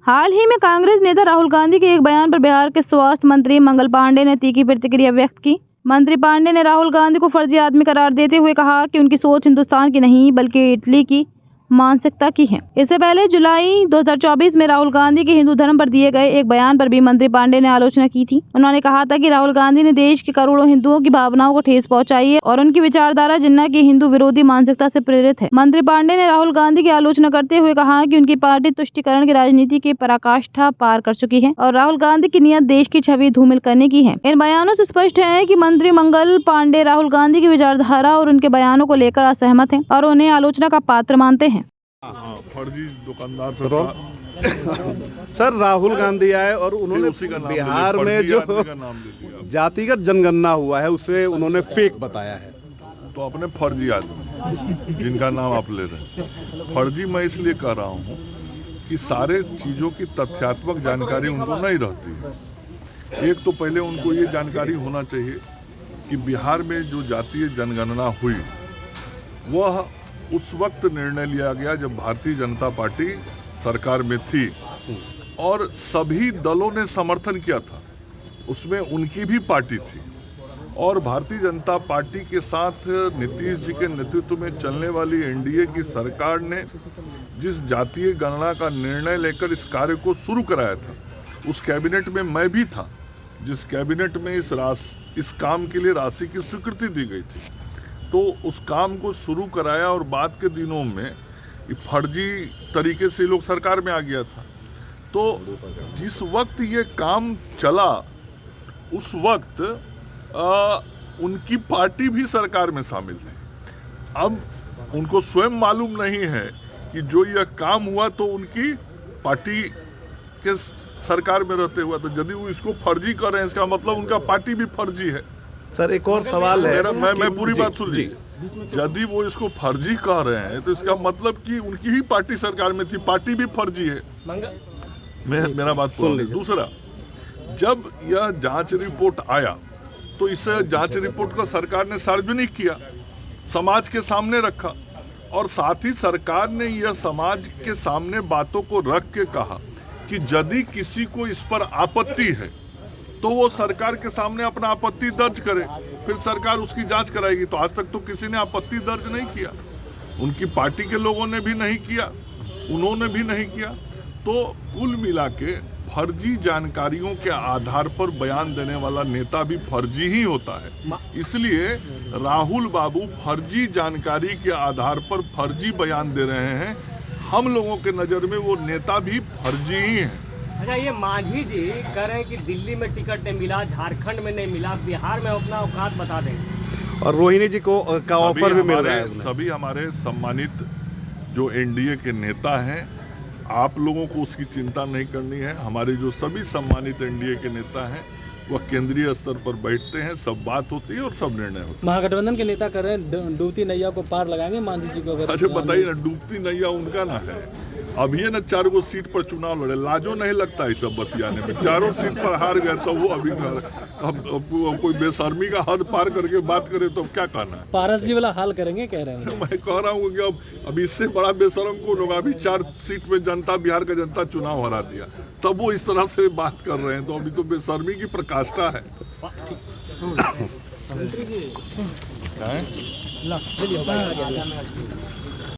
हाल ही में कांग्रेस नेता राहुल गांधी के एक बयान पर बिहार के स्वास्थ्य मंत्री मंगल पांडे ने तीखी प्रतिक्रिया व्यक्त की। मंत्री पांडे ने राहुल गांधी को फर्जी आदमी करार देते हुए कहा कि उनकी सोच हिंदुस्तान की नहीं बल्कि इटली की मानसिकता की है। इससे पहले जुलाई 2024 में राहुल गांधी के हिंदू धर्म पर दिए गए एक बयान पर भी मंत्री पांडे ने आलोचना की थी। उन्होंने कहा था कि राहुल गांधी ने देश के करोड़ों हिंदुओं की भावनाओं को ठेस पहुंचाई है और उनकी विचारधारा जिन्ना की हिंदू विरोधी मानसिकता से प्रेरित है। मंत्री पांडे ने राहुल गांधी की आलोचना करते हुए कहा कि उनकी पार्टी तुष्टीकरण की राजनीति की पराकाष्ठा पार कर चुकी है और राहुल गांधी की नियत देश की छवि धूमिल करने की है। इन बयानों से स्पष्ट है कि मंत्री मंगल पांडे राहुल गांधी की विचारधारा और उनके बयानों को लेकर असहमत हैं और उन्हें आलोचना का पात्र मानते हैं। फर्जी दुकानदार सर राहुल गांधी आए और उन्होंने बिहार में जो जातिगत जनगणना हुआ है उसे उन्होंने फेक बताया है। तो अपने फर्जी आदमी जिनका नाम आप ले रहे हैं, फर्जी मैं इसलिए कह रहा हूँ कि सारे चीज़ों की तथ्यात्मक जानकारी उनको नहीं रहती है। एक तो पहले उनको ये जानकारी होना चाहिए कि बिहार में जो जातीय जनगणना हुई वह उस वक्त निर्णय लिया गया जब भारतीय जनता पार्टी सरकार में थी और सभी दलों ने समर्थन किया था। उसमें उनकी भी पार्टी थी और भारतीय जनता पार्टी के साथ नीतीश जी के नेतृत्व में चलने वाली एनडीए की सरकार ने जिस जातीय गणना का निर्णय लेकर इस कार्य को शुरू कराया था, उस कैबिनेट में मैं भी था जिस कैबिनेट में इस काम के लिए राशि की स्वीकृति दी गई थी। तो उस काम को शुरू कराया और बाद के दिनों में फर्जी तरीके से लोग सरकार में आ गया था। तो जिस वक्त ये काम चला उस वक्त उनकी पार्टी भी सरकार में शामिल थी। अब उनको स्वयं मालूम नहीं है कि जो यह काम हुआ तो उनकी पार्टी के सरकार में रहते हुआ, तो यदि वो इसको फर्जी कर रहे हैं इसका मतलब उनका पार्टी भी फर्जी है। सर एक और सवाल है, मैं पूरी बात सुन लीजिए। यदि वो इसको फर्जी कह रहे हैं तो इसका मतलब कि उनकी ही पार्टी सरकार में थी, पार्टी भी फर्जी है। मेरा बात सुन लीजिए। दूसरा, जब यह जांच रिपोर्ट आया तो इस जांच रिपोर्ट को सरकार ने सार्वजनिक किया, समाज के सामने रखा और साथ ही सरकार ने यह समाज के सामने बातों को रख के कहा कि यदि किसी को इस पर आपत्ति है तो वो सरकार के सामने अपना आपत्ति दर्ज करे, फिर सरकार उसकी जांच कराएगी। तो आज तक तो किसी ने आपत्ति दर्ज नहीं किया, उनकी पार्टी के लोगों ने भी नहीं किया, उन्होंने भी नहीं किया। तो कुल मिला के फर्जी जानकारियों के आधार पर बयान देने वाला नेता भी फर्जी ही होता है। इसलिए राहुल बाबू फर्जी जानकारी के आधार पर फर्जी बयान दे रहे हैं। हम लोगों के नज़र में वो नेता भी फर्जी ही हैं। अच्छा, ये मांझी जी कह रहे हैं कि दिल्ली में टिकट नहीं मिला, झारखंड में नहीं मिला, बिहार में अपना औकात बता दें और रोहिणी जी को का ऑफर भी मिल रहा है। सभी हमारे सम्मानित जो एनडीए के नेता हैं, आप लोगों को उसकी चिंता नहीं करनी है। हमारे जो सभी सम्मानित एनडीए के नेता हैं वह केंद्रीय स्तर पर बैठते हैं, सब बात होती है और सब निर्णय होता है। महागठबंधन के नेता कर रहे हैं डूबती नैया को पार लगाएंगे मांझी जी को। अच्छा बताइए ना, डूबती नैया उनका ना है। अब ये ना 4 गो सीट पर चुनाव लड़े, लाजो नहीं लगता है सब बतियाने में। 4 सीट पर हार गए तो वो अभी अब कोई बेशर्मी का हद पार करके बात करे तो क्या कहना है। पारस जी वाला हाल करेंगे कह रहे हैं। मैं कह रहा हूँ कि अब इससे बड़ा बेशरम कौन होगा। अभी 4 सीट में जनता, बिहार का जनता चुनाव हरा दिया, तब वो इस तरह से बात कर रहे हैं, तो अभी तो बेशर्मी की प्रकाष्ठा है।